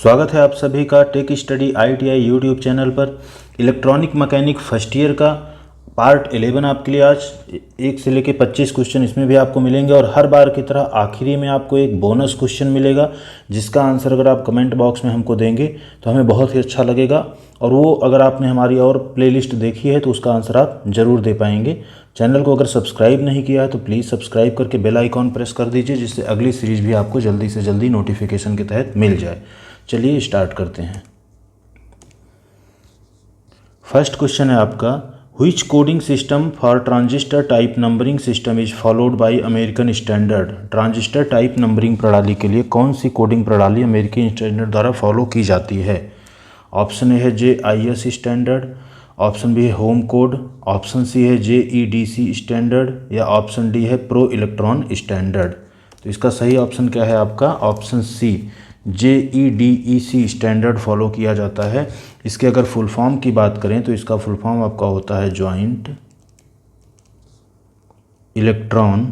स्वागत है आप सभी का tech study ITI YouTube channel पर। इलेक्ट्रॉनिक मैकेनिक फर्स्ट ईयर का पार्ट 11 आपके लिए आज 1 से लेकर 25 क्वेश्चन इसमें भी आपको मिलेंगे और हर बार की तरह आखिरी में आपको एक बोनस क्वेश्चन मिलेगा जिसका आंसर अगर आप कमेंट बॉक्स में हमको देंगे तो हमें बहुत ही अच्छा लगेगा। और वो अगर आपने हमारी और प्लेलिस्ट देखी है तो उसका आंसर आप ज़रूर दे पाएंगे। चैनल को अगर सब्सक्राइब नहीं किया है तो प्लीज़ सब्सक्राइब करके बेल आइकॉन प्रेस कर दीजिए जिससे अगली सीरीज़ भी आपको जल्दी से जल्दी नोटिफिकेशन के तहत मिल जाए। चलिए स्टार्ट करते हैं। फर्स्ट क्वेश्चन है आपका, which coding system for transistor type numbering system is followed by American standard. Transistor type numbering प्रणाली के लिए कौन सी कोडिंग प्रणाली अमेरिकी स्टैंडर्ड द्वारा फॉलो की जाती है। ऑप्शन ए है JIS स्टैंडर्ड, ऑप्शन बी है होम कोड, ऑप्शन सी है JEDC स्टैंडर्ड या ऑप्शन डी है प्रो इलेक्ट्रॉन स्टैंडर्ड। तो इसका सही ऑप्शन क्या है आपका, option C JEDEC standard follow किया जाता है। इसके अगर फुल फॉर्म की बात करें तो इसका फुल फॉर्म आपका होता है joint electron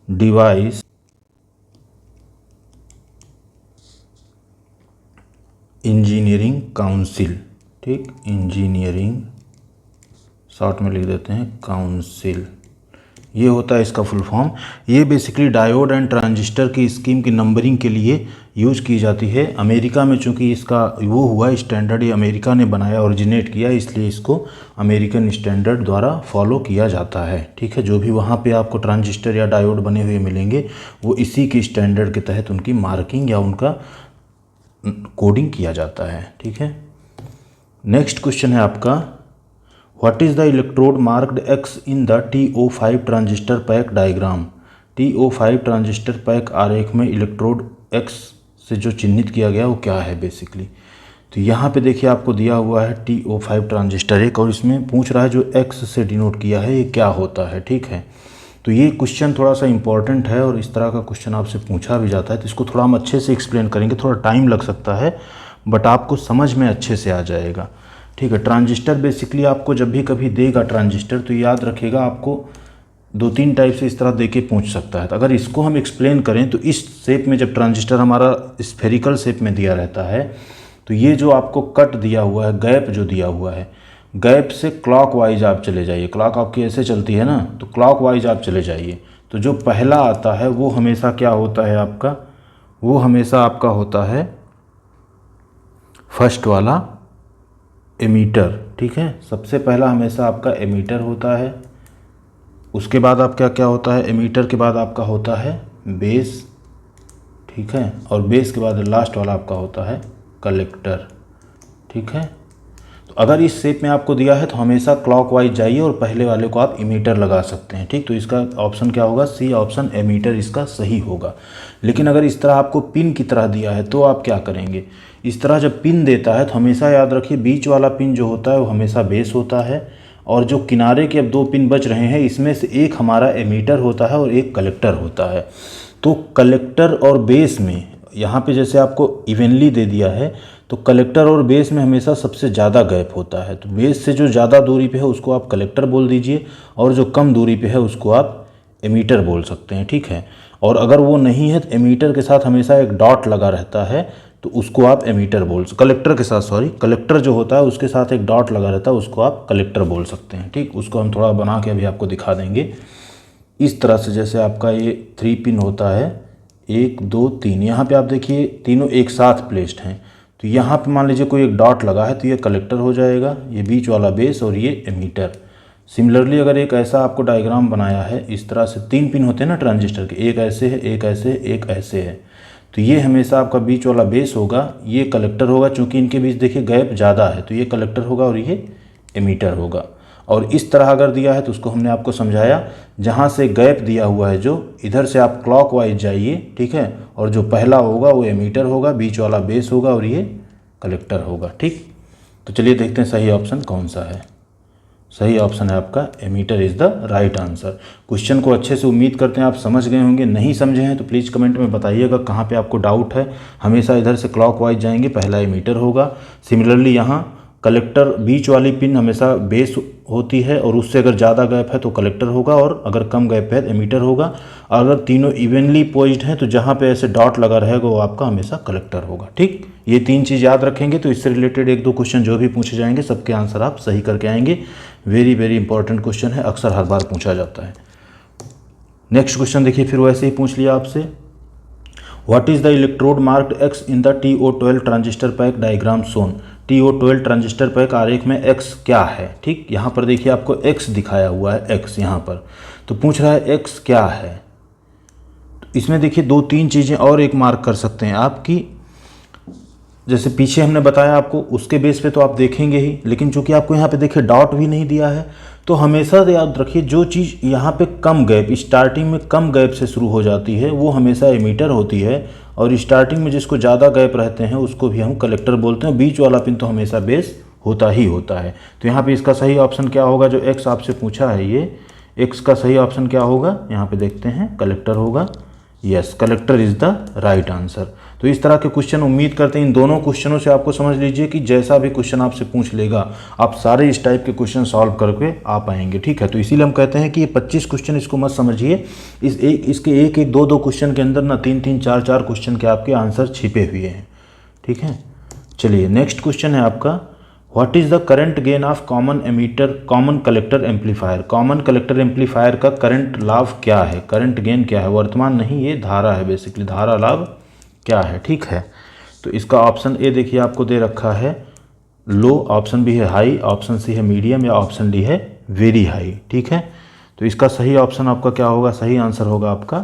device engineering council. ठीक, इंजीनियरिंग शॉर्ट में लिख देते हैं काउंसिल, ये होता है इसका फुल फॉर्म। ये बेसिकली डायोड एंड ट्रांजिस्टर की स्कीम की नंबरिंग के लिए यूज की जाती है। अमेरिका में चूंकि इसका वो हुआ स्टैंडर्ड, ये अमेरिका ने बनाया, ओरिजिनेट किया, इसलिए इसको अमेरिकन स्टैंडर्ड द्वारा फॉलो किया जाता है। ठीक है, जो भी वहाँ पे आपको ट्रांजिस्टर या डायोड बने हुए मिलेंगे वो इसी की स्टैंडर्ड के तहत उनकी मार्किंग या उनका कोडिंग किया जाता है। ठीक है, नेक्स्ट क्वेश्चन है आपका, what is the electrode marked X in the TO5 transistor pack diagram. TO5 transistor pack आरेख में इलेक्ट्रोड X से जो चिन्हित किया गया वो क्या है बेसिकली। तो यहाँ पे देखिए आपको दिया हुआ है TO5 ट्रांजिस्टर एक, और इसमें पूछ रहा है जो X से डिनोट किया है ये क्या होता है। ठीक है, तो ये क्वेश्चन थोड़ा सा इंपॉर्टेंट है और इस तरह का क्वेश्चन आपसे पूछा भी जाता है, तो इसको थोड़ा हम अच्छे से एक्सप्लेन करेंगे। थोड़ा टाइम लग सकता है बट आपको समझ में अच्छे से आ जाएगा। ठीक है, ट्रांजिस्टर बेसिकली आपको जब भी कभी देगा ट्रांजिस्टर तो याद रखेगा आपको 2-3 टाइप से इस तरह दे के पूछ सकता है। तो अगर इसको हम एक्सप्लेन करें तो इस शेप में जब ट्रांजिस्टर हमारा स्फेरिकल शेप में दिया रहता है तो ये जो आपको कट दिया हुआ है, गैप जो दिया हुआ है, गैप से क्लॉक वाइज आप चले जाइए। क्लॉक आपकी ऐसे चलती है ना, तो क्लॉक वाइज आप चले जाइए। तो जो पहला आता है वो हमेशा क्या होता है आपका, वो हमेशा आपका होता है फर्स्ट वाला एमीटर। ठीक है, सबसे पहला हमेशा आपका एमीटर होता है। उसके बाद आप क्या क्या होता है, एमीटर के बाद आपका होता है बेस। ठीक है, और बेस के बाद लास्ट वाला आपका होता है कलेक्टर। ठीक है, तो अगर इस शेप में आपको दिया है तो हमेशा क्लॉकवाइज जाइए और पहले वाले को आप एमीटर लगा सकते हैं। ठीक, तो इसका ऑप्शन क्या होगा, सी ऑप्शन एमीटर इसका सही होगा। लेकिन अगर इस तरह आपको पिन की तरह दिया है तो आप क्या करेंगे, इस तरह जब पिन देता है तो हमेशा याद रखिए बीच वाला पिन जो होता है वो हमेशा बेस होता है, और जो किनारे के अब 2 पिन बच रहे हैं इसमें से एक हमारा एमीटर होता है और एक कलेक्टर होता है। तो कलेक्टर और बेस में यहाँ पे जैसे आपको इवनली दे दिया है तो कलेक्टर और बेस में हमेशा सबसे ज़्यादा गैप होता है। तो बेस से जो ज़्यादा दूरी पे है उसको आप कलेक्टर बोल दीजिए और जो कम दूरी पे है उसको आप एमीटर बोल सकते हैं। ठीक है, और अगर वो नहीं है तो एमीटर के साथ हमेशा एक डॉट लगा रहता है तो उसको आप एमीटर बोल, कलेक्टर के साथ, सॉरी, कलेक्टर जो होता है उसके साथ एक डॉट लगा रहता है उसको आप कलेक्टर बोल सकते हैं। ठीक, उसको हम थोड़ा बना के अभी आपको दिखा देंगे। इस तरह से जैसे आपका ये 3 पिन होता है, 1 2 3, यहाँ पे आप देखिए तीनों एक साथ प्लेस्ड हैं। तो यहाँ पे मान लीजिए कोई एक डॉट लगा है तो ये कलेक्टर हो जाएगा, ये बीच वाला बेस और ये एमीटर। सिमिलरली अगर एक ऐसा आपको डायग्राम बनाया है, इस तरह से 3 पिन होते हैं ना ट्रांजिस्टर के, एक ऐसे है, एक ऐसे, एक ऐसे है, तो ये हमेशा आपका बीच वाला बेस होगा, ये कलेक्टर होगा। चूँकि इनके बीच देखिए गैप ज़्यादा है तो ये कलेक्टर होगा और ये एमीटर होगा। और इस तरह अगर दिया है तो उसको हमने आपको समझाया, जहाँ से गैप दिया हुआ है जो इधर से आप क्लॉकवाइज जाइए। ठीक है, और जो पहला होगा वो एमीटर होगा, बीच वाला बेस होगा और ये कलेक्टर होगा। ठीक, तो चलिए देखते हैं सही ऑप्शन कौन सा है। सही ऑप्शन है आपका ammeter is the right answer. Question को अच्छे से उम्मीद करते हैं आप समझ गए होंगे। नहीं समझे हैं तो प्लीज़ कमेंट में बताइएगा कहाँ पे आपको डाउट है। हमेशा इधर से क्लॉकवाइज जाएंगे, पहला एमीटर होगा। सिमिलरली यहाँ कलेक्टर बीच वाली पिन हमेशा बेस होती है और उससे अगर ज़्यादा गैप है तो कलेक्टर होगा, और अगर कम गैप है तो एमीटर होगा। अगर तीनों इवनली पोज्ड हैं तो जहाँ पे ऐसे डॉट लगा रहेगा वो आपका हमेशा कलेक्टर होगा। ठीक, ये 3 चीज़ याद रखेंगे तो इससे रिलेटेड 1-2 क्वेश्चन जो भी पूछे जाएंगे सबके आंसर आप सही करके आएंगे। वेरी वेरी इंपॉर्टेंट क्वेश्चन है, अक्सर हर बार पूछा जाता है। नेक्स्ट क्वेश्चन देखिए, फिर वैसे ही पूछ लिया आपसे, what is the electrode marked X in the TO12 transistor pack diagram shown. TO12 transistor pack आरेख में एक्स क्या है। ठीक, यहाँ पर देखिए आपको एक्स दिखाया हुआ है, एक्स यहाँ पर, तो पूछ रहा है एक्स क्या है। तो इसमें देखिए 2-3 चीज़ें और एक मार्क कर सकते हैं आपकी, जैसे पीछे हमने बताया आपको उसके बेस पे तो आप देखेंगे ही, लेकिन चूंकि आपको यहाँ पे देखिए डॉट भी नहीं दिया है, तो हमेशा याद रखिए जो चीज़ यहाँ पे कम गैप, स्टार्टिंग में कम गैप से शुरू हो जाती है वो हमेशा एमीटर होती है, और स्टार्टिंग में जिसको ज़्यादा गैप रहते हैं उसको भी हम कलेक्टर बोलते हैं। बीच वाला पिन तो हमेशा बेस होता ही होता है। तो यहाँ पर इसका सही ऑप्शन क्या होगा, जो एक्स आपसे पूछा है ये एक्स का सही ऑप्शन क्या होगा, यहाँ पर देखते हैं कलेक्टर होगा। Yes, collector is the right answer. तो इस तरह के क्वेश्चन उम्मीद करते हैं इन दोनों क्वेश्चनों से आपको समझ लीजिए कि जैसा भी क्वेश्चन आपसे पूछ लेगा आप सारे इस टाइप के क्वेश्चन सॉल्व करके आ पाएंगे। ठीक है, तो इसीलिए हम कहते हैं कि ये 25 क्वेश्चन इसको मत समझिए, इसके एक 2 क्वेश्चन के अंदर ना 3-3 4-4 क्वेश्चन के आपके आंसर छिपे हुए हैं। ठीक है, चलिए नेक्स्ट क्वेश्चन है आपका, what is the current gain of common collector amplifier. Common collector amplifier का करंट लाभ क्या है, करंट गेन क्या है, वर्तमान नहीं ये धारा है, बेसिकली धारा लाभ क्या है। ठीक है, तो इसका ऑप्शन ए देखिए आपको दे रखा है लो, ऑप्शन बी है हाई, ऑप्शन सी है मीडियम, या ऑप्शन डी है वेरी हाई। ठीक है, तो इसका सही ऑप्शन आपका क्या होगा, सही आंसर होगा आपका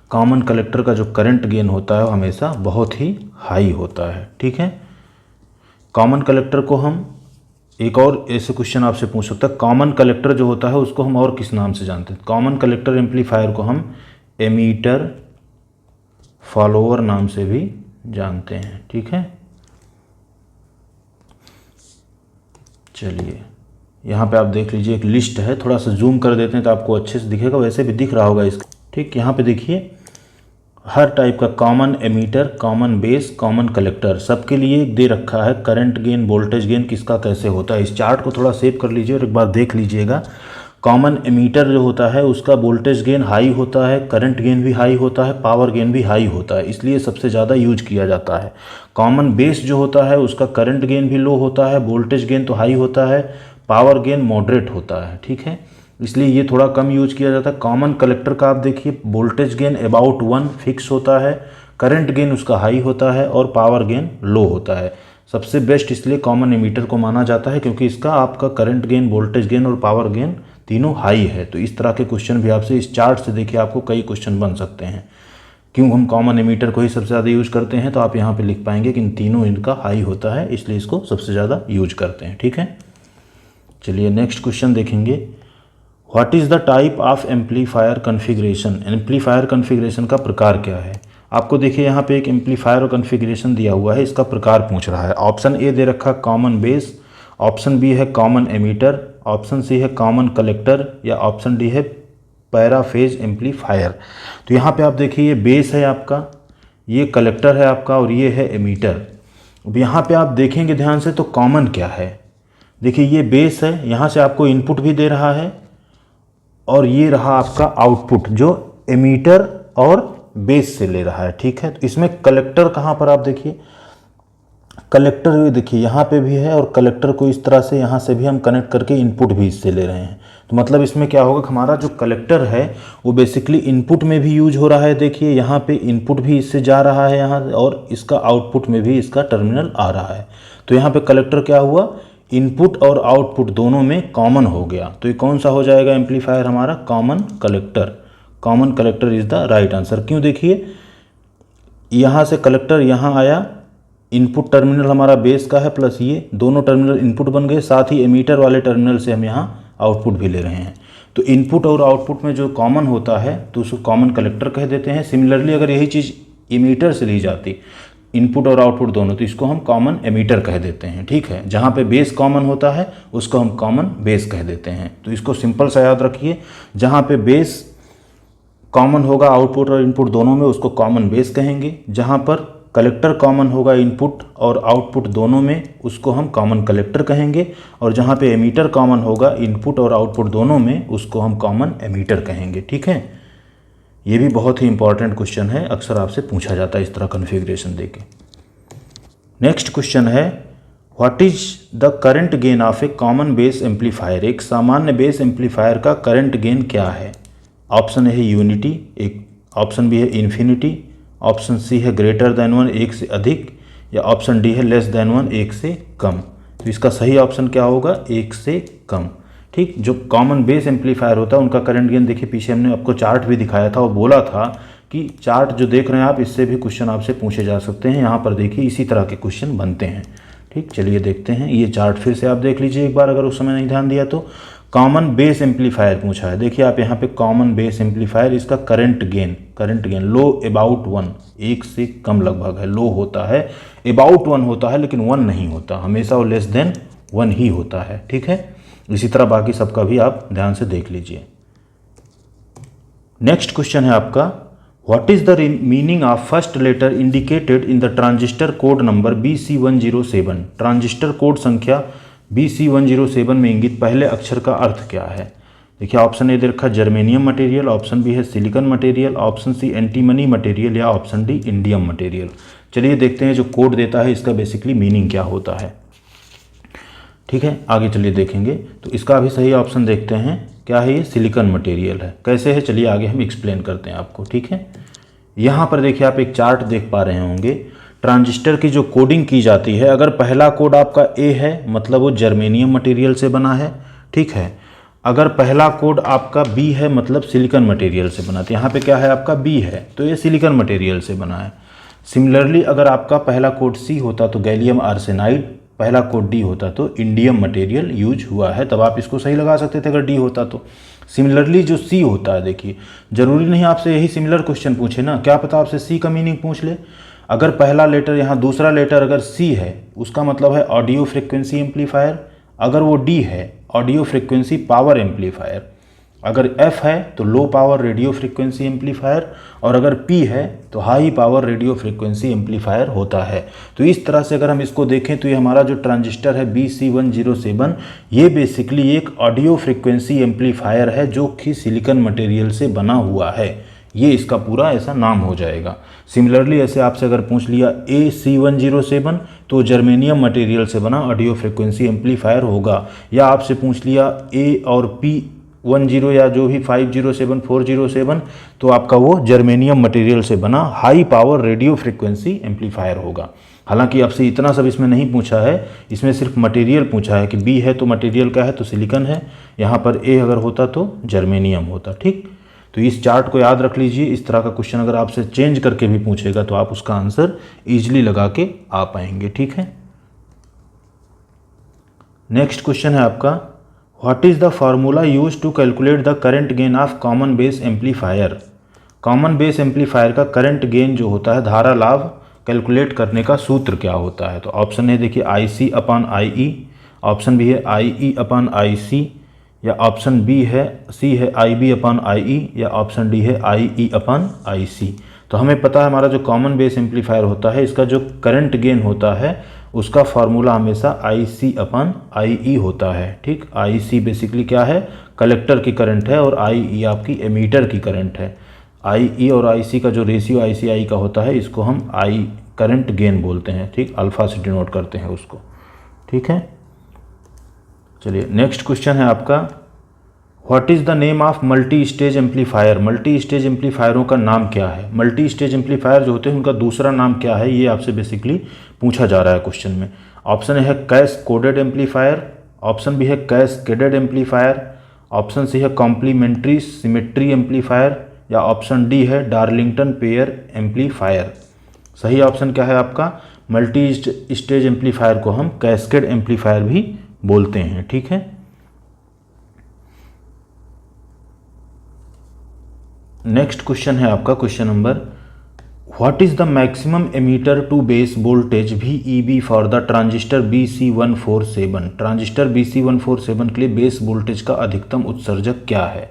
कॉमन कलेक्टर का जो करंट गेन होता है वो हमेशा बहुत ही हाई होता है। ठीक है, कॉमन कलेक्टर को हम एक और ऐसे क्वेश्चन आपसे पूछ सकता है, कॉमन कलेक्टर जो होता है उसको हम और किस नाम से जानते हैं। कॉमन कलेक्टर एम्पलीफायर को हम एमीटर फॉलोअर नाम से भी जानते हैं। ठीक है, चलिए यहाँ पे आप देख लीजिए एक लिस्ट है, थोड़ा सा जूम कर देते हैं तो आपको अच्छे से दिखेगा, वैसे भी दिख रहा होगा इसका। ठीक, यहाँ पे देखिए हर टाइप का common ammeter, common base, common collector सबके लिए दे रखा है करंट गेन, वोल्टेज गेन किसका कैसे होता है। इस चार्ट को थोड़ा सेव कर लीजिए और एक बार देख लीजिएगा। कॉमन एमीटर जो होता है उसका वोल्टेज गेन हाई होता है, करंट गेन भी हाई होता है, पावर गेन भी हाई होता है, इसलिए सबसे ज़्यादा यूज किया जाता है। कॉमन बेस जो होता है उसका करंट गेन भी लो होता है, वोल्टेज गेन तो हाई होता है, पावर गेन मॉडरेट होता है। ठीक है, इसलिए ये थोड़ा कम यूज किया जाता है। कॉमन कलेक्टर का आप देखिए वोल्टेज गेन अबाउट 1 फिक्स होता है, करंट गेन उसका हाई होता है और पावर गेन लो होता है। सबसे बेस्ट इसलिए कॉमन एमीटर को माना जाता है क्योंकि इसका आपका करंट गेन, वोल्टेज गेन और पावर गेन तीनों हाई है। तो इस तरह के क्वेश्चन भी आपसे इस चार्ट से देखिए आपको कई क्वेश्चन बन सकते हैं। क्यों हम कॉमन एमीटर को ही सबसे ज़्यादा यूज करते हैं, तो आप यहाँ पे लिख पाएंगे कि इन तीनों इनका हाई होता है, इसलिए इसको सबसे ज़्यादा यूज करते हैं। ठीक है, चलिए नेक्स्ट क्वेश्चन देखेंगे, what is the type of amplifier configuration. Amplifier configuration का प्रकार क्या है। आपको देखिए यहाँ पे एक एम्पलीफायर और कन्फिग्रेशन दिया हुआ है, इसका प्रकार पूछ रहा है। ऑप्शन ए दे रखा कॉमन बेस, ऑप्शन बी है कॉमन एमीटर, ऑप्शन सी है कॉमन कलेक्टर, या ऑप्शन डी है पैराफेज एम्पलीफायर। तो यहाँ पे आप देखिए ये बेस है आपका, ये कलेक्टर है आपका और ये है एमीटर। अब यहाँ पे आप देखेंगे ध्यान से तो कॉमन क्या है, देखिए ये बेस है, यहाँ से आपको इनपुट भी दे रहा है और ये रहा आपका आउटपुट जो एमीटर और बेस से ले रहा है। ठीक है, तो इसमें कलेक्टर कहाँ पर आप देखिए, कलेक्टर देखिए यहाँ पे भी है और कलेक्टर को इस तरह से यहाँ से भी हम कनेक्ट करके इनपुट भी इससे ले रहे हैं। तो मतलब इसमें क्या होगा, हमारा जो कलेक्टर है वो बेसिकली इनपुट में भी यूज हो रहा है। देखिए यहाँ पे इनपुट भी इससे जा रहा है यहाँ, और इसका आउटपुट में भी इसका टर्मिनल आ रहा है। तो यहाँ पे कलेक्टर क्या हुआ, इनपुट और आउटपुट दोनों में कॉमन हो गया। तो ये कौन सा हो जाएगा एम्पलीफायर हमारा, common collector. Common collector is the right answer. क्यों, देखिए यहाँ से कलेक्टर यहाँ आया, इनपुट टर्मिनल हमारा बेस का है प्लस ये दोनों टर्मिनल इनपुट बन गए, साथ ही एमीटर वाले टर्मिनल से हम यहाँ आउटपुट भी ले रहे हैं। तो इनपुट और आउटपुट में जो कॉमन होता है तो उसको कॉमन कलेक्टर कह देते हैं। सिमिलरली अगर यही चीज़ एमीटर से ली जाती, इनपुट और आउटपुट दोनों, तो इसको हम कॉमन एमीटर कह देते हैं। ठीक है, जहाँ पे बेस कॉमन होता है उसको हम कॉमन बेस कह देते हैं। तो इसको सिंपल सा याद रखिए, जहाँ पे बेस कॉमन होगा आउटपुट और इनपुट दोनों में उसको कॉमन बेस कहेंगे, जहाँ पर कलेक्टर कॉमन होगा इनपुट और आउटपुट दोनों में, उसको हम कॉमन कलेक्टर कहेंगे, और जहाँ पे एमीटर कॉमन होगा इनपुट और आउटपुट दोनों में, उसको हम कॉमन एमीटर कहेंगे। ठीक है, ये भी बहुत ही इंपॉर्टेंट क्वेश्चन है, अक्सर आपसे पूछा जाता है इस तरह कन्फिग्रेशन देके। नेक्स्ट क्वेश्चन है what is the current gain of A common base amplifier. एक सामान्य बेस एम्पलीफायर का करंट गेन क्या है। ऑप्शन ए है यूनिटी, एक ऑप्शन बी है इन्फिनिटी, ऑप्शन सी है ग्रेटर देन 1 एक से अधिक, या ऑप्शन डी है लेस देन 1 एक से कम। तो इसका सही ऑप्शन क्या होगा, एक से कम। ठीक, जो कॉमन बेस एम्पलीफायर होता है उनका करंट गेन देखिए, पीछे हमने आपको चार्ट भी दिखाया था और बोला था कि चार्ट जो देख रहे हैं आप, इससे भी क्वेश्चन आपसे पूछे जा सकते हैं। यहाँ पर देखिए इसी तरह के क्वेश्चन बनते हैं। ठीक, चलिए देखते हैं, ये चार्ट फिर से आप देख लीजिए एक बार, अगर उस समय नहीं ध्यान दिया तो। कॉमन बेस एम्पलीफायर पूछा है, देखिए आप यहाँ पे कॉमन बेस एम्पलीफायर, इसका करंट गेन लो अबाउट 1, एक से कम लगभग है, लो होता है, अबाउट 1 होता है लेकिन 1 नहीं होता, हमेशा वो लेस देन 1 ही होता है। ठीक है, इसी तरह बाकी सबका भी आप ध्यान से देख लीजिए। नेक्स्ट क्वेश्चन है आपका what is the meaning of first letter indicated in the transistor code number BC107। Transistor code संख्या BC107 में इंगित पहले अक्षर का अर्थ क्या है। देखिए ऑप्शन ए दे रखा जर्मेनियम मटेरियल, ऑप्शन बी है silicon material, option C antimony material, या ऑप्शन डी इंडियम मटेरियल। चलिए देखते हैं जो कोड देता है इसका बेसिकली मीनिंग क्या होता है। ठीक है, आगे चलिए देखेंगे। तो इसका भी सही ऑप्शन देखते हैं, क्या है ये, सिलिकॉन मटेरियल है। कैसे है चलिए आगे हम एक्सप्लेन करते हैं आपको। ठीक है, यहाँ पर देखिए आप एक चार्ट देख पा रहे होंगे, ट्रांजिस्टर की जो कोडिंग की जाती है, अगर पहला कोड आपका ए है मतलब वो जर्मेनियम मटेरियल से बना है। ठीक है, अगर पहला कोड आपका बी है मतलब सिलिकॉन मटेरियल से बना, तो यहाँ पे क्या है आपका बी है तो ये सिलिकॉन मटेरियल से बना है। सिमिलरली अगर आपका पहला कोड सी होता तो गैलियम आर्सेनाइड, पहला कोड डी होता तो इंडियम मटेरियल यूज हुआ है, तब आप इसको सही लगा सकते थे अगर डी होता तो। सिमिलरली जो सी होता है, देखिए जरूरी नहीं आपसे यही सिमिलर क्वेश्चन पूछे ना, क्या पता आपसे सी का मीनिंग पूछ ले। अगर पहला लेटर यहाँ दूसरा लेटर अगर सी है उसका मतलब है ऑडियो फ्रिक्वेंसी एम्पलीफायर, अगर वो डी है ऑडियो फ्रिक्वेंसी पावर एम्पलीफायर, अगर एफ है तो low power radio frequency amplifier, और अगर पी है तो high power radio frequency amplifier होता है। तो इस तरह से अगर हम इसको देखें तो ये हमारा जो ट्रांजिस्टर है BC107, ये बेसिकली एक ऑडियो फ्रिक्वेंसी एम्पलीफायर है जो कि सिलिकॉन मटेरियल से बना हुआ है, ये इसका पूरा ऐसा नाम हो जाएगा। सिमिलरली ऐसे आपसे अगर पूछ लिया AC107 तो जर्मेनियम मटेरियल से बना ऑडियो फ्रिक्वेंसी एम्पलीफायर होगा, या आपसे पूछ लिया A और P10 या जो भी 507 407 तो आपका वो जर्मेनियम मटेरियल से बना high power radio frequency amplifier होगा। हालांकि आपसे इतना सब इसमें नहीं पूछा है, इसमें सिर्फ मटेरियल पूछा है कि बी है तो मटेरियल का है तो सिलिकॉन है, यहाँ पर ए अगर होता तो जर्मेनियम होता। ठीक, तो इस चार्ट को याद रख लीजिए, इस तरह का क्वेश्चन अगर आपसे चेंज करके भी पूछेगा तो आप उसका आंसर ईजिली लगा के आ पाएंगे। ठीक है, नेक्स्ट क्वेश्चन है आपका what is the formula use to calculate the current gain of common base amplifier. Common base amplifier का करंट गेन जो होता है, धारा लाभ कैलकुलेट करने का सूत्र क्या होता है। तो ऑप्शन है देखिए IC/IE, ऑप्शन बी है IE/IC, या ऑप्शन बी है सी है IB/IE, या ऑप्शन डी है IE/IC। तो हमें पता है हमारा जो कॉमन बेस एम्पलीफायर होता है इसका जो करंट गेन होता है उसका फार्मूला हमेशा IC/IE होता है। ठीक, IC बेसिकली क्या है, कलेक्टर की करंट है, और IE आपकी एमीटर की करंट है। IE और IC का जो रेशियो IC/I का होता है इसको हम I करंट गेन बोलते हैं। ठीक, अल्फा से डिनोट करते हैं उसको। ठीक है, चलिए नेक्स्ट क्वेश्चन है आपका what is the name of multi stage amplifier. Multi stage एम्पलीफायरों का नाम क्या है। मल्टी स्टेज एम्पलीफायर जो होते हैं उनका दूसरा नाम क्या है, ये आपसे बेसिकली पूछा जा रहा है क्वेश्चन में। ऑप्शन है कैस कोडेड एम्पलीफायर, ऑप्शन बी है कैस्केडेड एम्पलीफायर, ऑप्शन सी है कॉम्प्लीमेंट्री सिमेट्री एम्पलीफायर, या ऑप्शन डी है डार्लिंगटन पेयर एम्पलीफायर। सही ऑप्शन क्या है आपका, मल्टी स्टेज एम्पलीफायर को हम कैस्केड एम्पलीफायर भी बोलते हैं। ठीक है, नेक्स्ट क्वेश्चन है आपका question number what is the maximum emitter to base voltage VEB for the transistor BC147। Transistor BC147 के लिए बेस वोल्टेज का अधिकतम उत्सर्जक क्या है।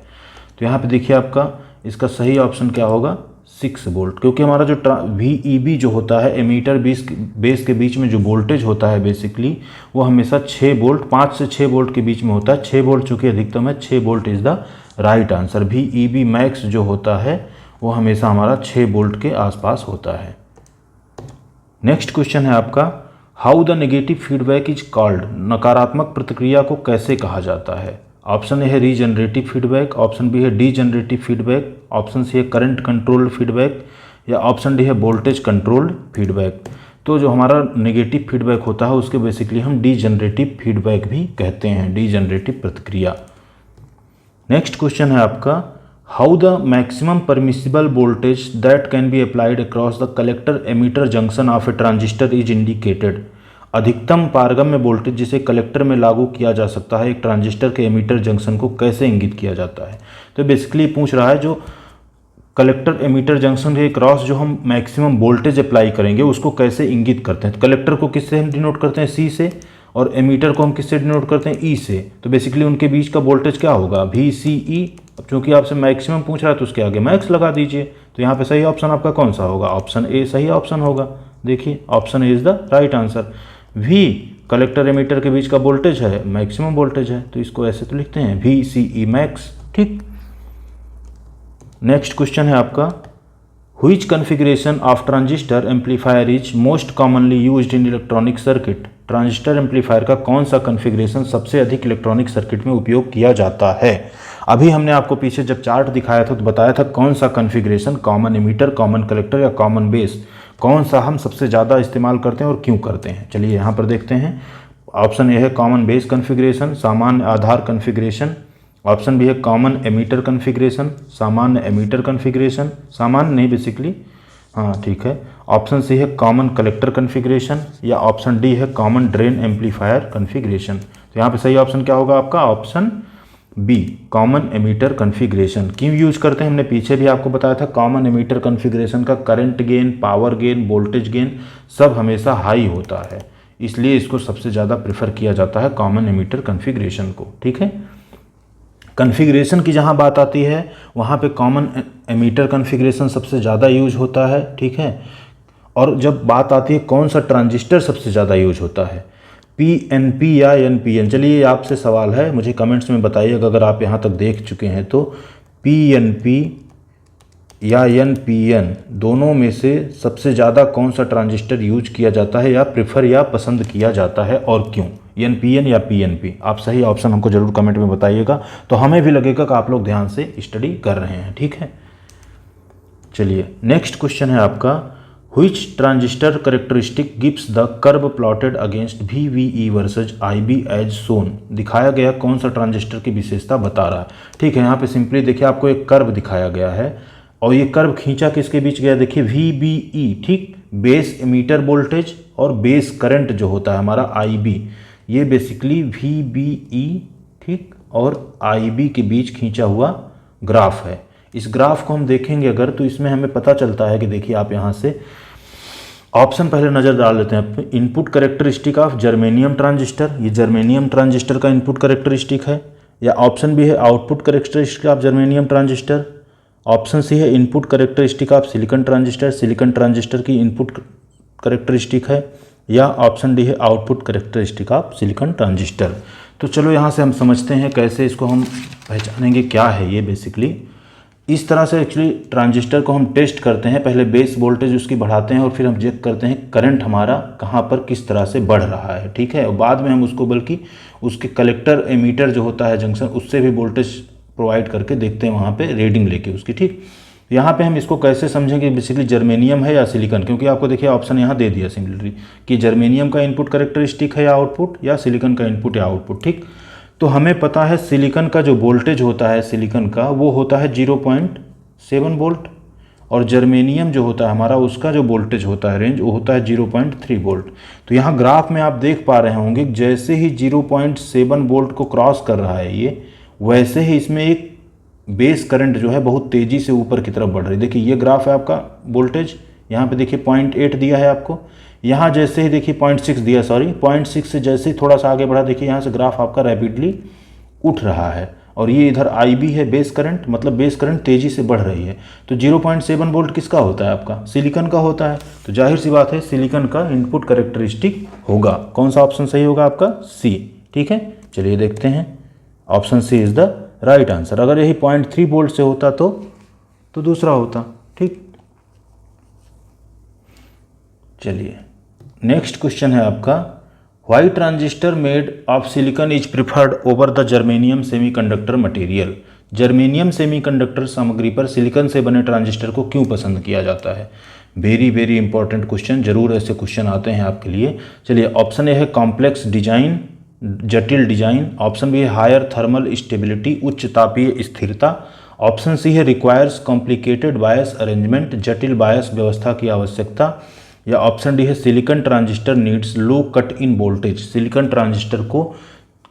तो यहाँ पे देखिए आपका इसका सही ऑप्शन क्या होगा, 6 वोल्ट, क्योंकि हमारा जो VEB जो होता है एमीटर बेस के बीच में जो वोल्टेज होता है बेसिकली वो हमेशा 6 वोल्ट 5 से 6 वोल्ट के बीच में होता है। 6 वोल्ट चूँकि अधिकतम है, 6 volt is the right answer. VEB max जो होता है वो हमेशा हमारा 6 वोल्ट के आसपास होता है। नेक्स्ट क्वेश्चन है आपका, how the negative feedback is called, नकारात्मक प्रतिक्रिया को कैसे कहा जाता है। ऑप्शन ए है रीजनरेटिव फीडबैक, ऑप्शन बी है डीजनरेटिव फीडबैक, ऑप्शन सी है करंट कंट्रोल्ड फीडबैक, या ऑप्शन डी है वोल्टेज कंट्रोल्ड फीडबैक। तो जो हमारा नेगेटिव फीडबैक होता है उसके बेसिकली हम डीजनरेटिव फीडबैक भी कहते हैं, डीजनरेटिव प्रतिक्रिया। नेक्स्ट क्वेश्चन है आपका, how the maximum permissible voltage that can be applied across the collector emitter junction of a transistor is indicated. अधिकतम पारगम्य वोल्टेज जिसे कलेक्टर में लागू किया जा सकता है एक ट्रांजिस्टर के एमीटर जंक्शन को कैसे इंगित किया जाता है। तो बेसिकली पूछ रहा है जो कलेक्टर एमीटर जंक्शन के क्रॉस जो हम मैक्सिमम वोल्टेज अप्लाई करेंगे उसको कैसे इंगित करते हैं। तो कलेक्टर को किससे हम डिनोट करते हैं, C से, और एमीटर को हम किससे डिनोट करते हैं, E से। तो बेसिकली उनके बीच का वोल्टेज क्या होगा, VCE। अब चूंकि आपसे मैक्सिमम पूछ रहा है तो उसके आगे मैक्स लगा दीजिए। तो यहाँ पे सही ऑप्शन आपका कौन सा होगा, ऑप्शन ए सही ऑप्शन होगा। देखिए option A is the right answer. V collector emitter के बीच का वोल्टेज है, मैक्सिमम वोल्टेज है, तो इसको ऐसे तो लिखते हैं VCE मैक्स। ठीक। नेक्स्ट क्वेश्चन है आपका, which configuration of transistor amplifier is most commonly used in electronic circuit. Transistor amplifier का कौन सा कॉन्फ़िगरेशन सबसे अधिक इलेक्ट्रॉनिक सर्किट में उपयोग किया जाता है। अभी हमने आपको पीछे जब चार्ट दिखाया था तो बताया था कौन सा configuration, common ammeter, common collector या कॉमन बेस, कौन सा हम सबसे ज़्यादा इस्तेमाल करते हैं और क्यों करते हैं। चलिए यहाँ पर देखते हैं। ऑप्शन ए है कॉमन बेस कॉन्फ़िगरेशन, सामान्य आधार कॉन्फ़िगरेशन। ऑप्शन बी है कॉमन एमीटर कॉन्फ़िगरेशन, सामान्य एमीटर कॉन्फ़िगरेशन, सामान्य नहीं बेसिकली, हाँ ठीक है। ऑप्शन सी है कॉमन कलेक्टर कॉन्फ़िगरेशन, या ऑप्शन डी है कॉमन ड्रेन एम्पलीफायर कॉन्फ़िगरेशन। तो यहाँ पे सही ऑप्शन क्या होगा आपका, option B common emitter configuration. क्यों यूज करते हैं, हमने पीछे भी आपको बताया था। कॉमन एमीटर कॉन्फ़िगरेशन का current gain, power gain, voltage gain सब हमेशा हाई होता है, इसलिए इसको सबसे ज़्यादा प्रेफर किया जाता है कॉमन एमीटर कॉन्फ़िगरेशन को। ठीक है। कॉन्फ़िगरेशन की जहाँ बात आती है वहाँ पे कॉमन एमीटर कॉन्फ़िगरेशन सबसे ज़्यादा यूज होता है। ठीक है। और जब बात आती है कौन सा ट्रांजिस्टर सबसे ज़्यादा यूज होता है, PNP या NPN। चलिए आपसे सवाल है, मुझे कमेंट्स में बताइएगा अगर आप यहाँ तक देख चुके हैं तो। PNP या NPN दोनों में से सबसे ज़्यादा कौन सा ट्रांजिस्टर यूज किया जाता है या प्रेफर या पसंद किया जाता है और क्यों, NPN या PNP। आप सही ऑप्शन हमको ज़रूर कमेंट में बताइएगा, तो हमें भी लगेगा कि आप लोग ध्यान से स्टडी कर रहे हैं। ठीक है। चलिए नेक्स्ट क्वेश्चन है आपका, Which transistor characteristic gives the curve plotted against VVE versus IB as shown। दिखाया गया कौन सा ट्रांजिस्टर की विशेषता बता रहा है। ठीक है। यहाँ पे सिंपली देखिए आपको एक कर्व दिखाया गया है और ये कर्व खींचा किसके बीच गया, देखिए VBE। ठीक, बेस एमीटर वोल्टेज और बेस करंट जो होता है हमारा IB, ये बेसिकली VBE ठीक और IB के बीच खींचा हुआ ग्राफ है। इस ग्राफ को हम देखेंगे अगर तो इसमें हमें पता चलता है कि देखिए आप यहाँ से ऑप्शन पहले नज़र डाल लेते हैं। Input characteristic of germanium transistor, ये जर्मेनियम ट्रांजिस्टर का इनपुट कैरेक्टरिस्टिक है। या ऑप्शन बी है output characteristic of germanium transistor. Option C है input characteristic of silicon transistor, silicon transistor की इनपुट कैरेक्टरिस्टिक है। या ऑप्शन डी है output characteristic of silicon transistor. तो चलो यहाँ से हम समझते हैं कैसे इसको हम पहचानेंगे क्या है ये। बेसिकली इस तरह से एक्चुअली ट्रांजिस्टर को हम टेस्ट करते हैं, पहले बेस वोल्टेज उसकी बढ़ाते हैं और फिर हम चेक करते हैं करंट हमारा कहाँ पर किस तरह से बढ़ रहा है। ठीक है। और बाद में हम उसको बल्कि उसके कलेक्टर एमीटर जो होता है जंक्शन उससे भी वोल्टेज प्रोवाइड करके देखते हैं वहाँ पे रीडिंग लेके उसकी। ठीक। यहाँ पे हम इसको कैसे समझेंगे, बेसिकली जर्मेनियम है या सिलिकॉन, क्योंकि आपको देखिए ऑप्शन यहाँ दे दिया सिंपली कि जर्मेनियम का इनपुट कैरेक्टरिस्टिक है या आउटपुट, या सिलिकॉन का इनपुट या आउटपुट। ठीक। तो हमें पता है सिलिकॉन का जो वोल्टेज होता है सिलिकॉन का वो होता है 0.7 वोल्ट, और जर्मेनियम जो होता है हमारा उसका जो वोल्टेज होता है रेंज वो होता है 0.3 वोल्ट। तो यहाँ ग्राफ में आप देख पा रहे होंगे जैसे ही 0.7 वोल्ट को क्रॉस कर रहा है ये, वैसे ही इसमें एक बेस करंट जो है बहुत तेज़ी से ऊपर की तरफ बढ़ रही है। देखिए ये ग्राफ है आपका वोल्टेज, यहाँ पे देखिए 0.8 दिया है आपको, यहाँ जैसे ही देखिए 0.6 दिया, 0.6 से जैसे ही थोड़ा सा आगे बढ़ा देखिए यहाँ से ग्राफ आपका रैपिडली उठ रहा है। और ये इधर IB है बेस करंट, मतलब बेस करंट तेज़ी से बढ़ रही है। तो 0.7 वोल्ट किसका होता है? आपका सिलिकॉन का होता है। तो जाहिर सी बात है सिलिकॉन का इनपुट करेक्टरिस्टिक होगा। कौन सा ऑप्शन सही होगा? आपका C। ठीक है, चलिए देखते हैं। Option C is the right answer. अगर यही 0.3 वोल्ट से होता तो दूसरा होता। ठीक, चलिए नेक्स्ट क्वेश्चन है आपका, why transistor made of silicon is preferred over the germanium semiconductor material. Germanium semiconductor सामग्री पर सिलिकॉन से बने ट्रांजिस्टर को क्यों पसंद किया जाता है? वेरी वेरी इंपॉर्टेंट क्वेश्चन, जरूर ऐसे क्वेश्चन आते हैं आपके लिए। चलिए ऑप्शन ए है कॉम्प्लेक्स डिजाइन, जटिल डिजाइन। ऑप्शन बी है हायर थर्मल स्टेबिलिटी, उच्च तापीय स्थिरता। ऑप्शन सी है रिक्वायर्स कॉम्प्लिकेटेड बायस अरेंजमेंट, जटिल बायस व्यवस्था की आवश्यकता। या ऑप्शन डी है silicon transistor needs low cut in voltage, silicon transistor को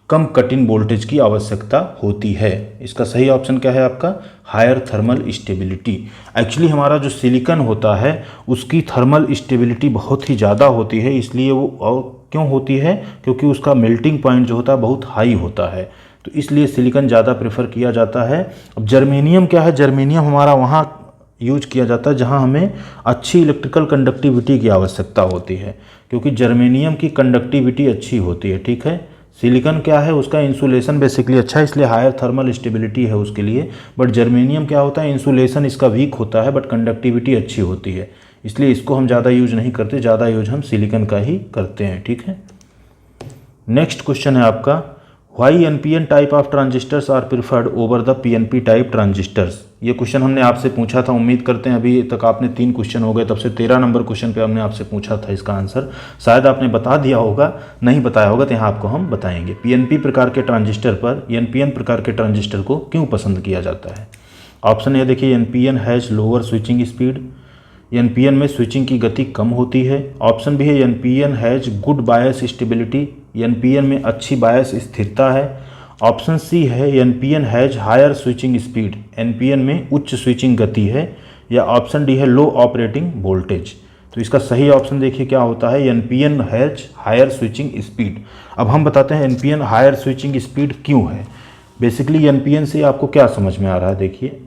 कम कट इन वोल्टेज की आवश्यकता होती है। इसका सही ऑप्शन क्या है आपका? Higher thermal stability. एक्चुअली हमारा जो सिलिकॉन होता है उसकी थर्मल स्टेबिलिटी बहुत ही ज़्यादा होती है, इसलिए वो और क्यों होती है? क्योंकि उसका मेल्टिंग पॉइंट जो होता है बहुत हाई होता है, तो इसलिए सिलिकॉन ज़्यादा प्रेफर किया जाता है। अब जर्मेनियम क्या है? जर्मेनियम हमारा वहाँ यूज किया जाता है जहां हमें अच्छी इलेक्ट्रिकल कंडक्टिविटी की आवश्यकता होती है, क्योंकि जर्मेनियम की कंडक्टिविटी अच्छी होती है। ठीक है, सिलिकॉन क्या है? उसका इंसुलेशन बेसिकली अच्छा है, इसलिए हायर थर्मल स्टेबिलिटी है उसके लिए। बट जर्मेनियम क्या होता है? इंसुलेशन इसका वीक होता है बट कंडक्टिविटी अच्छी होती है, इसलिए इसको हम ज़्यादा यूज नहीं करते, ज़्यादा यूज हम सिलिकॉन का ही करते हैं। ठीक है, नेक्स्ट क्वेश्चन है आपका, why NPN type of transistors are preferred over the PNP type transistors. ये क्वेश्चन हमने आपसे पूछा था, उम्मीद करते हैं अभी तक आपने 3 क्वेश्चन हो गए, तब से 13 नंबर क्वेश्चन पे हमने आपसे पूछा था इसका आंसर। शायद आपने बता दिया होगा, नहीं बताया होगा तो यहाँ आपको हम बताएंगे। PNP प्रकार के ट्रांजिस्टर पर NPN प्रकार के ट्रांजिस्टर को क्यों पसंद किया जाता है? ऑप्शन ए देखिए, NPN has lower switching speed, NPN में स्विचिंग की गति कम होती है। ऑप्शन बी है NPN has good bias stability, NPN में अच्छी बायस स्थिरता है। ऑप्शन सी है NPN has higher switching speed, NPN में उच्च स्विचिंग गति है। या ऑप्शन डी है लो ऑपरेटिंग वोल्टेज। तो इसका सही ऑप्शन देखिए क्या होता है? NPN has higher switching speed. अब हम बताते हैं NPN हायर स्विचिंग स्पीड क्यों है। बेसिकली NPN से आपको क्या समझ में आ रहा है? देखिए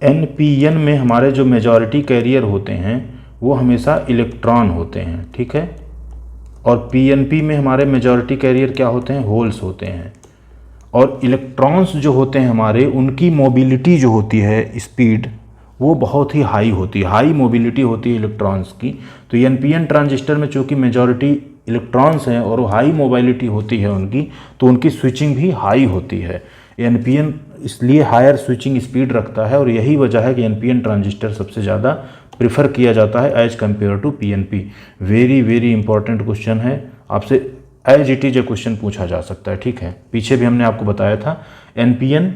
NPN में हमारे जो मेजॉरिटी कैरियर होते हैं वो हमेशा इलेक्ट्रॉन होते हैं। ठीक है, और PNP में हमारे मेजॉरिटी कैरियर क्या होते हैं? होल्स होते हैं। और इलेक्ट्रॉन्स जो होते हैं हमारे, उनकी मोबिलिटी जो होती है, स्पीड, वो बहुत ही हाई होती है, हाई मोबिलिटी होती है इलेक्ट्रॉन्स की। तो NPN ट्रांजिस्टर में चूँकि मेजॉरिटी इलेक्ट्रॉन्स हैं और हाई मोबिलिटी होती है उनकी, तो उनकी स्विचिंग भी हाई होती है। NPN इसलिए हायर स्विचिंग स्पीड रखता है, और यही वजह है कि NPN ट्रांजिस्टर सबसे ज़्यादा प्रिफर किया जाता है as compared to PNP। Very very important question है, आपसे as it is a question पूछा जा सकता है। ठीक है, पीछे भी हमने आपको बताया था NPN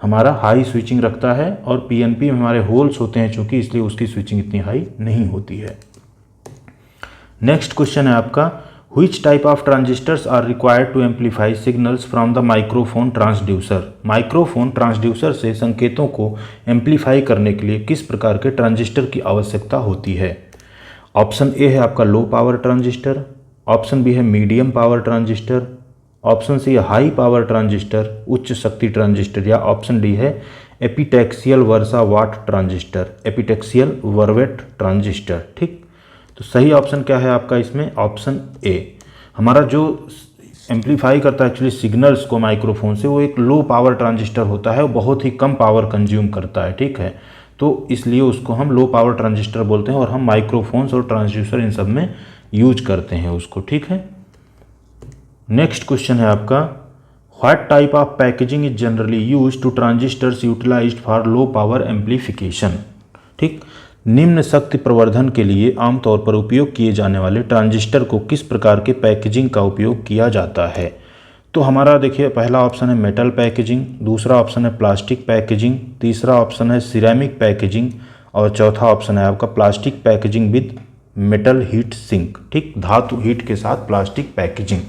हमारा हाई स्विचिंग रखता है और PNP में हमारे होल्स होते हैं चूँकि, इसलिए उसकी स्विचिंग इतनी हाई नहीं होती है। नेक्स्ट क्वेश्चन है आपका, Which type of transistors are required to amplify signals from the microphone transducer? Microphone transducer से संकेतों को एम्पलीफाई करने के लिए किस प्रकार के ट्रांजिस्टर की आवश्यकता होती है? ऑप्शन ए है आपका low power transistor, option B है medium power transistor, option C है हाई पावर ट्रांजिस्टर, उच्च शक्ति ट्रांजिस्टर। या ऑप्शन डी है epitaxial versa watt transistor, epitaxial vervet transistor. ठीक, तो सही ऑप्शन क्या है आपका इसमें? Option A. हमारा जो एम्पलीफाई करता है एक्चुअली सिग्नल्स को माइक्रोफोन से, वो एक लो पावर ट्रांजिस्टर होता है, वो बहुत ही कम पावर कंज्यूम करता है। ठीक है, तो इसलिए उसको हम लो पावर ट्रांजिस्टर बोलते हैं, और हम माइक्रोफोन्स और ट्रांसड्यूसर इन सब में यूज करते हैं उसको। ठीक है, नेक्स्ट क्वेश्चन है आपका, what type of packaging is generally use to transistors utilized for low power amplification. ठीक, निम्न शक्ति प्रवर्धन के लिए आमतौर पर उपयोग किए जाने वाले ट्रांजिस्टर को किस प्रकार के पैकेजिंग का उपयोग किया जाता है? तो हमारा देखिए पहला ऑप्शन है मेटल पैकेजिंग, दूसरा ऑप्शन है प्लास्टिक पैकेजिंग, तीसरा ऑप्शन है सिरेमिक पैकेजिंग, और चौथा ऑप्शन है आपका plastic packaging with metal heat sink. ठीक, धातु हीट के साथ प्लास्टिक पैकेजिंग।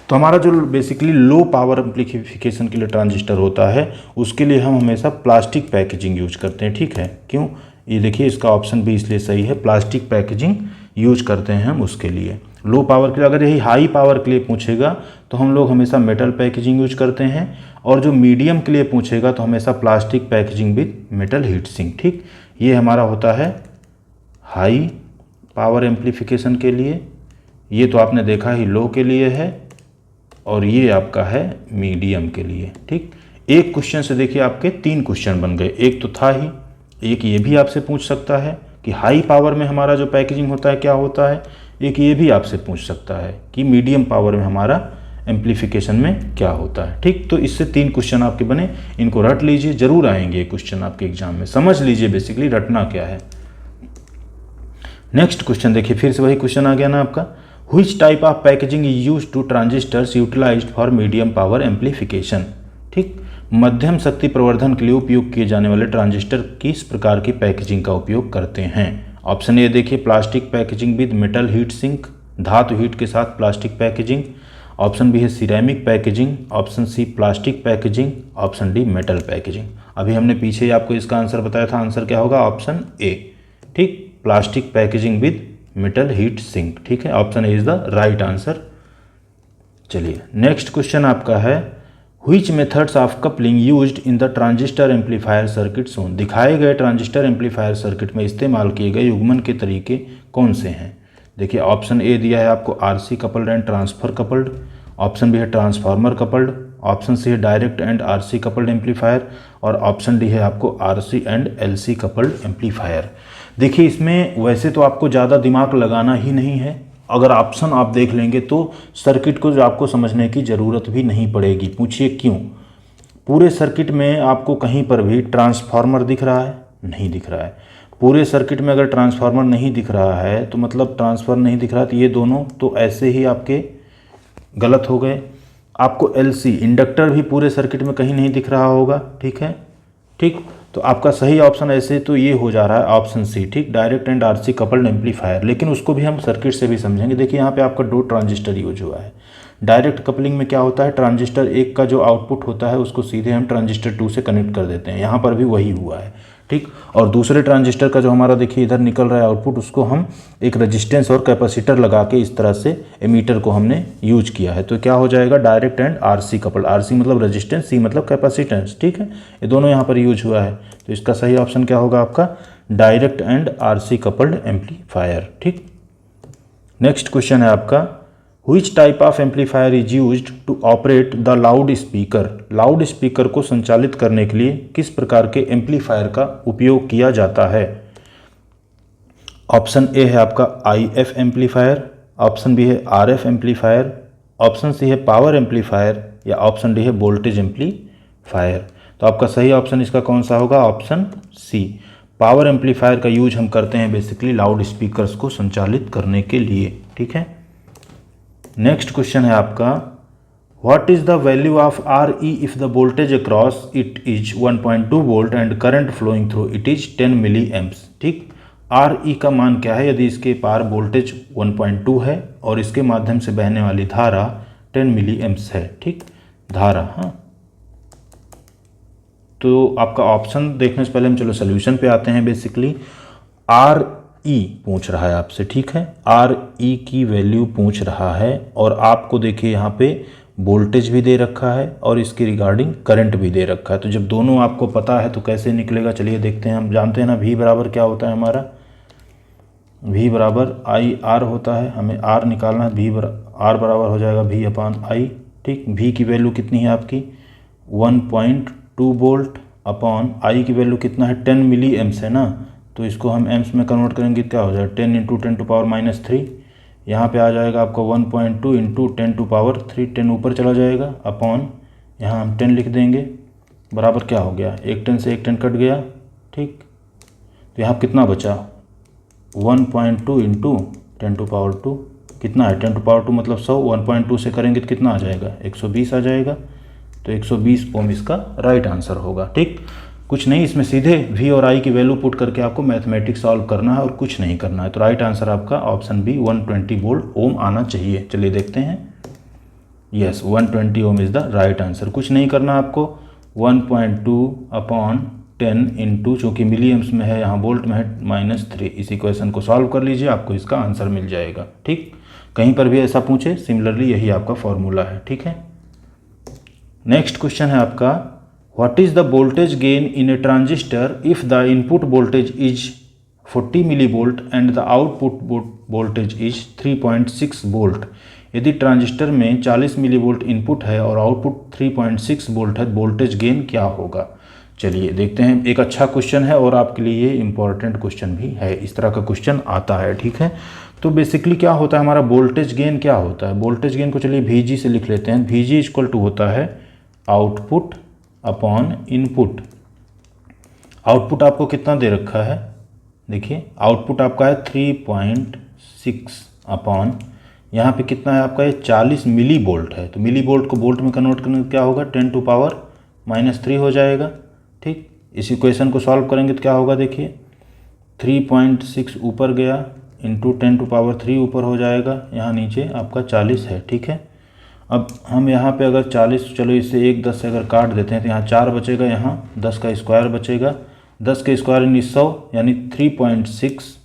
तो हमारा जो बेसिकली लो पावर एम्पलीफिकेशन के लिए ट्रांजिस्टर होता है, उसके लिए हम हमेशा प्लास्टिक पैकेजिंग यूज करते हैं। ठीक है, क्यों? ये देखिए इसका ऑप्शन भी इसलिए सही है, प्लास्टिक पैकेजिंग यूज करते हैं हम उसके लिए। लो पावर के लिए, अगर यही हाई पावर के लिए पूछेगा तो हम लोग हमेशा मेटल पैकेजिंग यूज करते हैं, और जो मीडियम के लिए पूछेगा तो हमेशा plastic packaging with metal heat sink. ठीक, ये हमारा होता है हाई पावर एम्प्लीफिकेशन के लिए, ये तो आपने देखा ही लो के लिए है, और ये आपका है मीडियम के लिए। ठीक, एक क्वेश्चन से देखिए आपके 3 क्वेश्चन बन गए, एक तो था ही, एक ये भी आपसे पूछ सकता है कि हाई पावर में हमारा जो पैकेजिंग होता है क्या होता है, एक ये भी आपसे पूछ सकता है कि मीडियम पावर में हमारा एम्प्लीफिकेशन में क्या होता है। ठीक, तो इससे 3 क्वेश्चन आपके बने, इनको रट लीजिए, जरूर आएंगे ये क्वेश्चन आपके एग्जाम में, समझ लीजिए बेसिकली रटना क्या है। नेक्स्ट क्वेश्चन देखिए, फिर से वही क्वेश्चन आ गया ना आपका, which type of packaging is used to transistors utilized for medium power amplification. ठीक, मध्यम शक्ति प्रवर्धन के लिए उपयोग किए जाने वाले ट्रांजिस्टर किस प्रकार की पैकेजिंग का उपयोग करते हैं। ऑप्शन ए देखिए, plastic packaging with metal heat sink, धातु हीट के साथ प्लास्टिक पैकेजिंग। ऑप्शन बी है ceramic packaging. Option C plastic packaging. Option D metal packaging. अभी हमने पीछे ही आपको इसका आंसर बताया था, आंसर क्या होगा, ऑप्शन ए। ठीक, plastic packaging with metal heat sink. ठीक है, option A is the right answer. चलिए नेक्स्ट क्वेश्चन आपका है, which methods of coupling used in the transistor amplifier circuit shown. दिखाए गए ट्रांजिस्टर एम्पलीफायर सर्किट में इस्तेमाल किए गए युग्मन के तरीके कौन से हैं। देखिए ऑप्शन ए दिया है आपको RC coupled and transfer coupled. Option B है ट्रांसफार्मर कपल्ड। ऑप्शन सी है direct and RC coupled amplifier, और ऑप्शन डी है आपको RC and LC coupled amplifier. देखिए इसमें वैसे तो आपको ज़्यादा दिमाग लगाना ही नहीं है, अगर ऑप्शन आप देख लेंगे तो सर्किट को जो आपको समझने की ज़रूरत भी नहीं पड़ेगी। पूछिए क्यों। पूरे सर्किट में आपको कहीं पर भी ट्रांसफार्मर दिख रहा है, नहीं दिख रहा है। पूरे सर्किट में अगर ट्रांसफार्मर नहीं दिख रहा है तो मतलब ट्रांसफर नहीं दिख रहा, तो ये दोनों तो ऐसे ही आपके गलत हो गए। आपको एलसी इंडक्टर भी पूरे सर्किट में कहीं नहीं दिख रहा होगा। ठीक है, ठीक, तो आपका सही ऑप्शन ऐसे तो ये हो जा रहा है ऑप्शन सी। ठीक, direct and RC coupled amplifier, लेकिन उसको भी हम सर्किट से भी समझेंगे। देखिए यहाँ पे आपका 2 ट्रांजिस्टर यूज हुआ है। डायरेक्ट कपलिंग में क्या होता है, ट्रांजिस्टर 1 का जो आउटपुट होता है उसको सीधे हम ट्रांजिस्टर 2 से कनेक्ट कर देते हैं, यहाँ पर भी वही हुआ है। ठीक, और दूसरे ट्रांजिस्टर का जो हमारा देखिए इधर निकल रहा है आउटपुट, उसको हम एक रेजिस्टेंस और कैपेसिटर लगा के इस तरह से एमीटर को हमने यूज किया है। तो क्या हो जाएगा, direct and RC coupled. RC मतलब रेजिस्टेंस, सी मतलब कैपेसिटेंस। ठीक है, ये दोनों यहाँ पर यूज हुआ है, तो इसका सही ऑप्शन क्या होगा आपका, direct and RC coupled amplifier. ठीक, नेक्स्ट क्वेश्चन है आपका, Which type of amplifier is used to operate the loud speaker. Loud speaker को संचालित करने के लिए किस प्रकार के एम्पलीफायर का उपयोग किया जाता है। ऑप्शन ए है आपका IF एम्पलीफायर। ऑप्शन बी है RF एम्पलीफायर। ऑप्शन सी है पावर एम्पलीफायर, या ऑप्शन डी है वोल्टेज एम्पलीफायर। तो आपका सही ऑप्शन इसका कौन सा होगा, ऑप्शन सी। पावर एम्पलीफायर का यूज हम करते हैं बेसिकली लाउड स्पीकर्स को संचालित करने के लिए। ठीक है, नेक्स्ट क्वेश्चन है आपका, what is the value of RE if the voltage across it is 1.2 volt and current flowing through it is 10 milli amps. ठीक, RE का मान क्या है यदि इसके पार वोल्टेज 1.2 है और इसके माध्यम से बहने वाली धारा 10 मिली एम्प्स है। ठीक, धारा। हाँ, तो आपका ऑप्शन देखने से पहले हम चलो सोल्यूशन पे आते हैं। बेसिकली RE पूछ रहा है आपसे। ठीक है, RE की वैल्यू पूछ रहा है, और आपको देखिए यहाँ पे वोल्टेज भी दे रखा है और इसके रिगार्डिंग करंट भी दे रखा है। तो जब दोनों आपको पता है तो कैसे निकलेगा, चलिए देखते हैं। हम जानते हैं ना V बराबर क्या होता है हमारा, V बराबर IR होता है, हमें R निकालना है। R बराबर हो जाएगा V अपान I। ठीक, V की वैल्यू कितनी है आपकी 1.2 वोल्ट अपॉन I की वैल्यू कितना है 10 मिली एम्प्स है ना, तो इसको हम एम्प्स में कन्वर्ट करेंगे, क्या हो जाएगा 10 × 10⁻³ यहाँ पे आ जाएगा आपका 1.2 × 10⁻3, 10 ऊपर चला जाएगा अपॉन यहाँ हम 10 लिख देंगे, बराबर क्या हो गया, एक 10 से एक 10 कट गया। ठीक, तो यहाँ कितना बचा 1.2 × 10⁻² कितना है 10⁻² मतलब 100, 1.2 से करेंगे तो कितना आ जाएगा 120 आ जाएगा। तो 120 ओम इसका राइट आंसर होगा। ठीक, कुछ नहीं, इसमें सीधे V और I की वैल्यू पुट करके आपको मैथमेटिक्स सॉल्व करना है और कुछ नहीं करना है। तो राइट आंसर आपका ऑप्शन बी 120 वोल्ट ओम आना चाहिए। चलिए देखते हैं, yes 120 ohm is the right answer. कुछ नहीं करना आपको, 1.2/10 चूँकि मिली एम्प्स में है, यहाँ वोल्ट में है -3, इस इक्वेशन को सॉल्व कर लीजिए, आपको इसका आंसर मिल जाएगा। ठीक, कहीं पर भी ऐसा पूछे सिमिलरली यही आपका फॉर्मूला है, ठीक है। नेक्स्ट क्वेश्चन है आपका, what is the voltage gain in a transistor if the input voltage is 40 milli volt and the output voltage is 3.6 volt. यदि ट्रांजिस्टर में 40 मिली वोल्ट इनपुट है और आउटपुट 3.6 वोल्ट है, वोल्टेज गेन क्या होगा। चलिए देखते हैं, एक अच्छा क्वेश्चन है और आपके लिए ये इंपॉर्टेंट क्वेश्चन भी है, इस तरह का क्वेश्चन आता है, ठीक है। तो बेसिकली क्या होता है हमारा वोल्टेज गेन क्या होता है, वोल्टेज गेन को चलिए VG से लिख लेते हैं। VG इक्वल टू होता है आउटपुट अपॉन इनपुट। आउटपुट आपको कितना दे रखा है, देखिए आउटपुट आपका है 3.6 अपॉन यहाँ पे कितना है आपका, ये 40 मिली वोल्ट है। तो मिली वोल्ट को वोल्ट में कन्वर्ट करने से क्या होगा, 10⁻³ हो जाएगा, ठीक। इस इक्वेशन को सॉल्व करेंगे तो क्या होगा, देखिए 3.6 ऊपर गया इंटू 10⁻³ ऊपर हो जाएगा, यहाँ नीचे आपका 40 है, ठीक है। अब हम यहाँ पे अगर 40, चलो इसे 1 10 से अगर काट देते हैं तो यहाँ 4 बचेगा, यहाँ 10 का स्क्वायर बचेगा, 10 के स्क्वायर यानी 100, यानी 3.6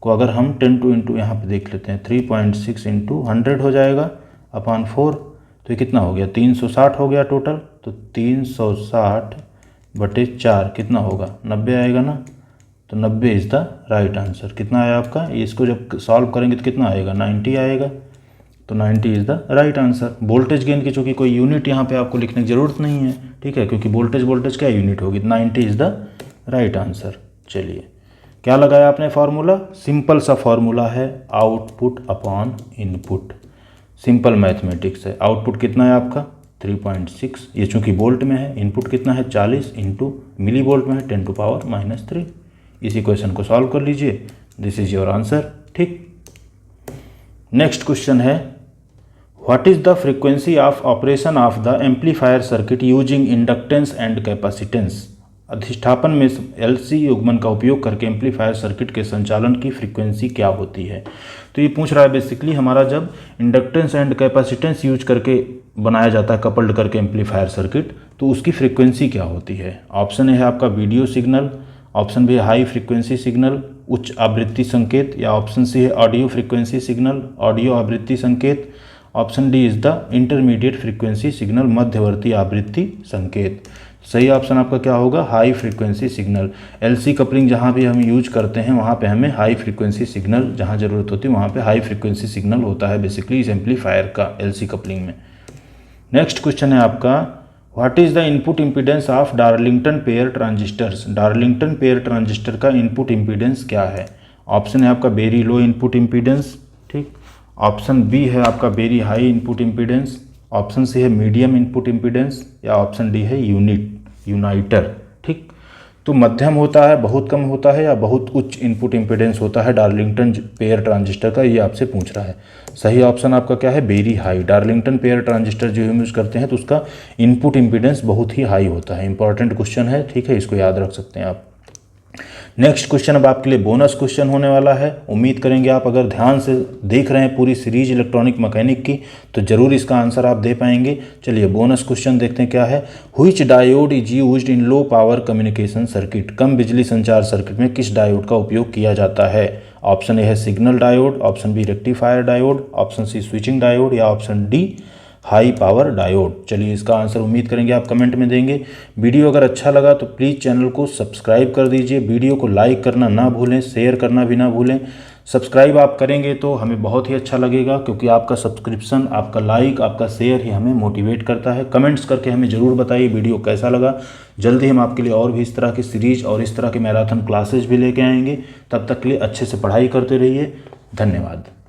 को अगर हम 10 टू इंटू यहाँ पर देख लेते हैं, 3.6 इंटू 100 हो जाएगा अपॉन 4, तो ये कितना हो गया, 360 हो गया टोटल। तो 360/4 कितना होगा, 90 आएगा ना। तो 90 इज़ द राइट आंसर। कितना आया आपका, इसको जब सॉल्व करेंगे तो कितना आएगा, 90 आएगा। तो 90 is the right answer. Voltage gain की चूँकि कोई यूनिट यहाँ पे आपको लिखने की ज़रूरत नहीं है, ठीक है, क्योंकि वोल्टेज क्या यूनिट होगी, 90 इज़ द राइट आंसर। चलिए क्या लगाया आपने फार्मूला, सिंपल सा फार्मूला है, output upon input. Simple mathematics है। आउटपुट कितना है आपका 3.6, ये चूँकि वोल्ट में है, इनपुट कितना है 40 इंटू मिली वोल्ट में है 10⁻³ इस इक्वेशन को सॉल्व कर लीजिए, दिस इज योर आंसर, ठीक। नेक्स्ट क्वेश्चन है, what is the frequency of operation of the amplifier circuit using inductance and capacitance. अधिष्ठापन में LC युग्मन का उपयोग करके एम्पलीफायर सर्किट के संचालन की फ्रीक्वेंसी क्या होती है। तो ये पूछ रहा है बेसिकली हमारा जब इंडक्टेंस एंड कैपेसिटेंस यूज करके बनाया जाता है कपल्ड करके एम्पलीफायर सर्किट, तो उसकी फ्रीक्वेंसी क्या होती है। ऑप्शन है आपका वीडियो सिग्नल, ऑप्शन बी है हाई फ्रीक्वेंसी सिग्नल उच्च आवृत्ति संकेत, या ऑप्शन सी है ऑडियो फ्रीक्वेंसी सिग्नल ऑडियो आवृत्ति संकेत, option D is the intermediate frequency signal मध्यवर्ती आवृत्ति संकेत। सही ऑप्शन आपका क्या होगा, high frequency signal. LC coupling जहाँ भी हम यूज करते हैं वहाँ पे हमें हाई फ्रीक्वेंसी सिग्नल, जहाँ ज़रूरत होती है वहाँ पे हाई फ्रीक्वेंसी सिग्नल होता है बेसिकली इस एम्पलीफायर का LC कपलिंग में। नेक्स्ट क्वेश्चन है आपका, what is the input impedance of Darlington pair transistors. Darlington pair transistor का इनपुट इम्पीडेंस क्या है। ऑप्शन है आपका वेरी लो इनपुट इम्पीडेंस, ठीक। ऑप्शन बी है आपका very high input impedance, option C है मीडियम इनपुट इम्पीडेंस, या ऑप्शन डी है यूनाइटर, ठीक। तो मध्यम होता है, बहुत कम होता है, या बहुत उच्च इनपुट इम्पीडेंस होता है डार्लिंगटन पेयर ट्रांजिस्टर का, ये आपसे पूछ रहा है। सही ऑप्शन आपका क्या है, very high. Darlington pair transistor जो हम यूज़ करते हैं तो उसका इनपुट इम्पीडेंस बहुत ही हाई होता है। इंपॉर्टेंट क्वेश्चन है, ठीक है, इसको याद रख सकते हैं आप। नेक्स्ट क्वेश्चन अब आपके लिए बोनस क्वेश्चन होने वाला है। उम्मीद करेंगे आप अगर ध्यान से देख रहे हैं पूरी सीरीज इलेक्ट्रॉनिक मैकेनिक की तो जरूर इसका आंसर आप दे पाएंगे। चलिए बोनस क्वेश्चन देखते हैं क्या है। Which diode is used in low power communication circuit. कम बिजली संचार सर्किट में किस डायोड का उपयोग किया जाता है। ऑप्शन ए है signal diode, option B rectifier diode, option C switching diode, या option D high power diode. चलिए इसका आंसर उम्मीद करेंगे आप कमेंट में देंगे। वीडियो अगर अच्छा लगा तो प्लीज़ चैनल को सब्सक्राइब कर दीजिए, वीडियो को लाइक करना ना भूलें, शेयर करना भी ना भूलें। सब्सक्राइब आप करेंगे तो हमें बहुत ही अच्छा लगेगा, क्योंकि आपका सब्सक्रिप्शन, आपका लाइक, आपका शेयर ही हमें मोटिवेट करता है। कमेंट्स करके हमें ज़रूर बताइए वीडियो कैसा लगा। जल्दी हम आपके लिए और भी इस तरह की सीरीज और इस तरह के मैराथन क्लासेज भी लेके आएंगे। तब तक के लिए अच्छे से पढ़ाई करते रहिए। धन्यवाद।